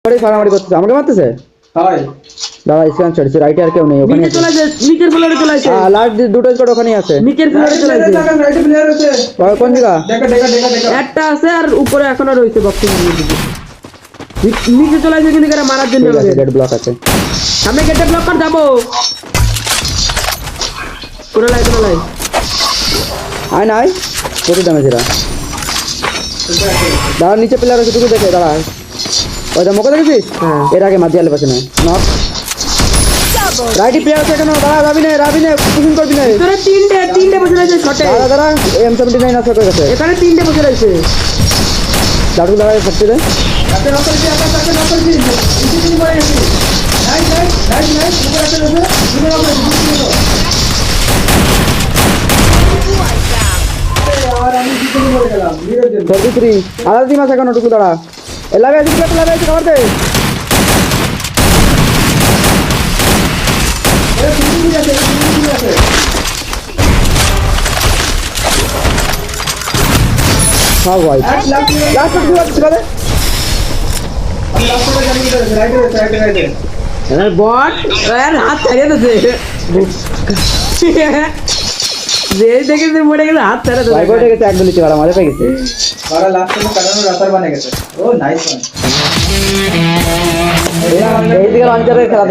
আরে ফারামারি করতেছে আমাকে মারতেছে হয় দাদা স্ক্যান চলছে রাইটে আর কেউ নেই ওখানে নিচে চলে যায় নিচের ফ্লোরে চলে আসে লাস্ট দুটো স্কোয়াড ওখানেই আছে নিচের ফ্লোরে চলে আসে রাইট প্লেয়ার আছে কোন জায়গা দেখা একটা আছে আর উপরে এখনো রয়েছে বক্সিং নিচে চলে আসে কিন্তু এরা মারার জন্য ঠিক আছে গেট ব্লক আছে সামনে গেটে ব্লক কর যাবো কোন লাই আয় নাই কত ড্যামেজ এরা দাঁড়া নিচে প্লেয়ার আছে তুই দেখে দাঁড়া ওইটা মোকে দেখেছিস হ্যাঁ। এর আগে মাঝিয়ালে পাশে না নট রাইটি প্লেয়ার আছে কেন দাঁড়া যাবি না পুশিং করবি না তোরা তিনটে বসে রয়েছে শটে দাঁড়া M79 আছে ওর কাছে এখানে তিনটে বসে রয়েছে দাঁড়ু দাঁড়া সত্যি রে তাতে নকলছি তাতে নকলছি ইসি তুমি পড়ে গেছি নাইস উপরে আছে দুটো আর আমি ইসি তুমি পড়ে গেলাম নিরঞ্জন 33 আলাদা টিম আছে এখন টুকু দাঁড়া লাগাই কভার দে এ তুমি আছে হাউ ভাই লাস্ট লাস্ট টুকু আছে বাদে আমি লাস্ট করে জানি রাইটে এর বট এর হাত ছাড়িয়ে দিয়েছে যে দেখে যে মরে গেছে হাত ছাড়িয়ে ভাই বটে গেছে একদম নিচে মারা মারে পেয়ে গেছে বারা লাস্ট में কাটানো রাতার বানে গেছে ও নাইস ওয়ান এই দিকে লঞ্চারে খেলা